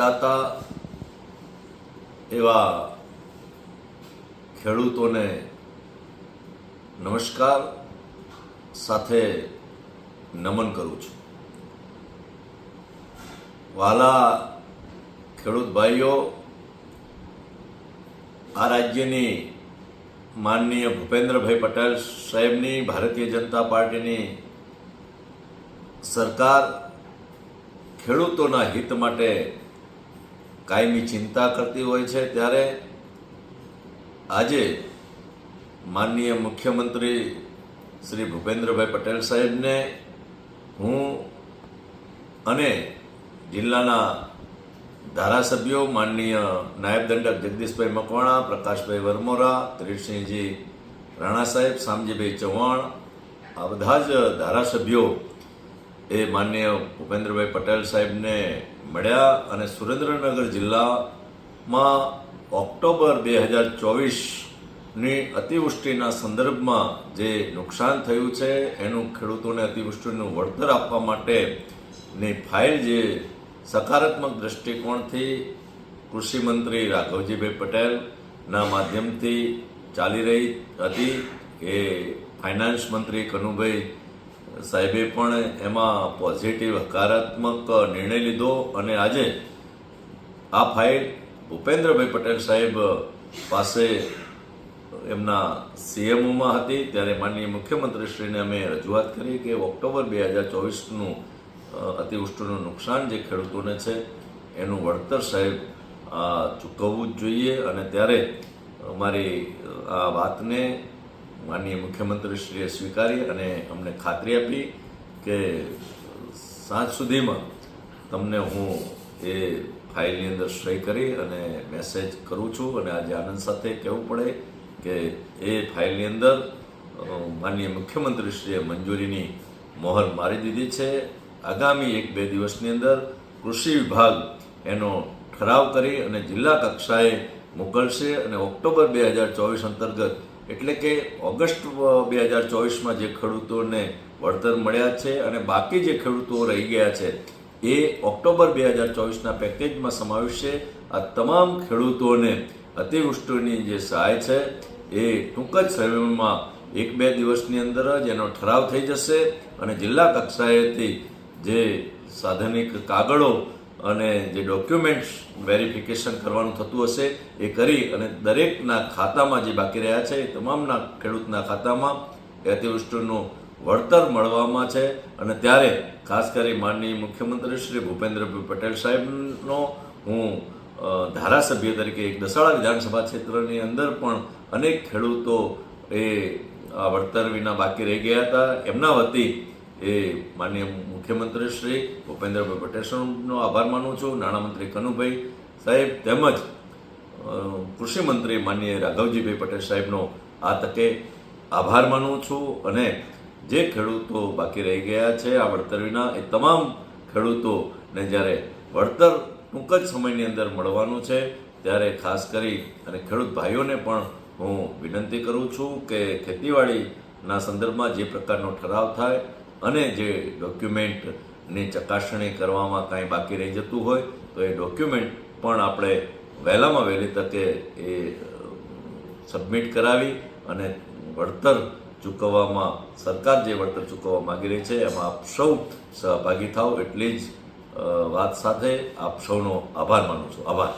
अन्नदाता एवा खेडूतोने नमस्कार साथे नमन करूं छुं। वाला खेडूत भाईओ, आ राज्यनी माननीय भूपेन्द्रभाई पटेल साहेबनी भारतीय जनता पार्टीनी सरकार खेडूतोना हित माटे कायमी चिंता करती होय छे, त्यारे आजे माननीय मुख्यमंत्री श्री भूपेन्द्रभाई पटेल साहेब ने हूँ अने जिल्लाना धारासभ्यो माननीय नायब दंडक जगदीशभाई मकवाणा, प्रकाशभाई वरमोरा, त्रिसिंहजी राणा साहेब, शामजीभाई चौहाण आ बधा ज धारासभ्यो ए माननीय भूपेन्द्रभाई पटेल साहेब ने मळ्या अने सुरेन्द्रनगर जिल्ला में ऑक्टोबर 2024 ની અતિવૃષ્ટિના સંદર્ભમાં જે નુકસાન થયું છે એનું ખેડૂતોને અતિવૃષ્ટિનું વળતર આપવા માટેની ફાઇલ જે સકારાત્મક દૃષ્ટિકોણથી કૃષિ મંત્રી રાઘવજીભાઈ પટેલના માધ્યમથી ચાલી રહી હતી, એ ફાઇનાન્સ મંત્રી કનુભાઈ સાહેબે પણ એમાં પોઝિટિવ હકારાત્મક નિર્ણય લીધો અને આજે આ ફાઇલ ભૂપેન્દ્રભાઈ પટેલ સાહેબ પાસે એમના સીએમઓમાં હતી, ત્યારે માનનીય મુખ્યમંત્રીશ્રીને અમે રજૂઆત કરી કે ઓક્ટોબર 2024નું અતિવૃષ્ટિનું નુકસાન જે ખેડૂતોને છે એનું વળતર સાહેબ ચૂકવવું જ જોઈએ, અને ત્યારે અમારી આ વાતને માનનીય મુખ્યમંત્રીશ્રીએ સ્વીકારી અને અમને ખાતરી આપી કે સાંજ સુધીમાં તમને હું એ ફાઇલની અંદર સહી કરી અને મેસેજ કરું છું। અને આજે આનંદ સાથે કહેવું પડે કે એ ફાઇલની અંદર માનનીય મુખ્યમંત્રીશ્રીએ મંજૂરીની મોહર મારી દીધી છે। આગામી 1-2 દિવસની અંદર કૃષિ વિભાગ એનો ઠરાવ કરી અને જિલ્લા કક્ષાએ મોકલશે અને ઓક્ટોબર 2024 અંતર્ગત એટલે કે ઓગસ્ટ 2024માં જે ખેડૂતોને વળતર મળ્યા છે અને બાકી જે ખેડૂતો રહી ગયા છે એ ઓક્ટોબર 2024ના પેકેજમાં સમાવેશે। આ તમામ ખેડૂતોને અતિવૃષ્ટિની જે સહાય છે એ ટૂંક જ સમયમાં 1-2 દિવસની અંદર જ એનો ઠરાવ થઈ જશે અને જિલ્લા કક્ષાએથી જે સાધનિક કાગળો અને જે ડોક્યુમેન્ટ્સ વેરિફિકેશન કરવાનું થતું હશે એ કરી અને દરેકના ખાતામાં જે બાકી રહ્યા છે એ તમામના ખેડૂતના ખાતામાં એ અતિવૃષ્ટિનું વળતર મળવામાં છે। અને ત્યારે ખાસ કરી માનનીય મુખ્યમંત્રી શ્રી ભૂપેન્દ્રભાઈ પટેલ સાહેબનો હું ધારાસભ્ય તરીકે એક દસાડા વિધાનસભા ક્ષેત્રની અંદર પણ અનેક ખેડૂતો એ વળતર વિના બાકી રહી ગયા હતા, એમના વતી એ માનનીય મુખ્યમંત્રી શ્રી ભૂપેન્દ્રભાઈ પટેલ સાહેબનો આભાર માનું છું। નાણામંત્રી કનુભાઈ સાહેબ તેમજ કૃષિ મંત્રી માનનીય રાઘવજીભાઈ પટેલ સાહેબનો આ તકે આભાર માનું છું। અને જે ખેડૂતો બાકી રહી ગયા છે આ વળતર વિના એ તમામ ખેડૂતોને જ્યારે વળતર ટૂંક જ સમયની અંદર મળવાનું છે ત્યારે ખાસ કરી અને ખેડૂત ભાઈઓને પણ હું વિનંતી કરું છું કે ખેતીવાડીના સંદર્ભમાં જે પ્રકારનો ઠરાવ થાય અને જે ડોક્યુમેન્ટની ચકાસણી કરવામાં કાંઈ બાકી રહી જતું હોય તો એ ડોક્યુમેન્ટ પણ આપણે વહેલામાં વહેલી તકે એ સબમિટ કરાવી અને વળતર ચૂકવવામાં સરકાર જે વળતર ચૂકવવા માગી રહી છે એમાં આપ સૌ સહભાગી થાઓ એટલી જ વાત સાથે આપ સૌનો આભાર માનું છું। આભાર।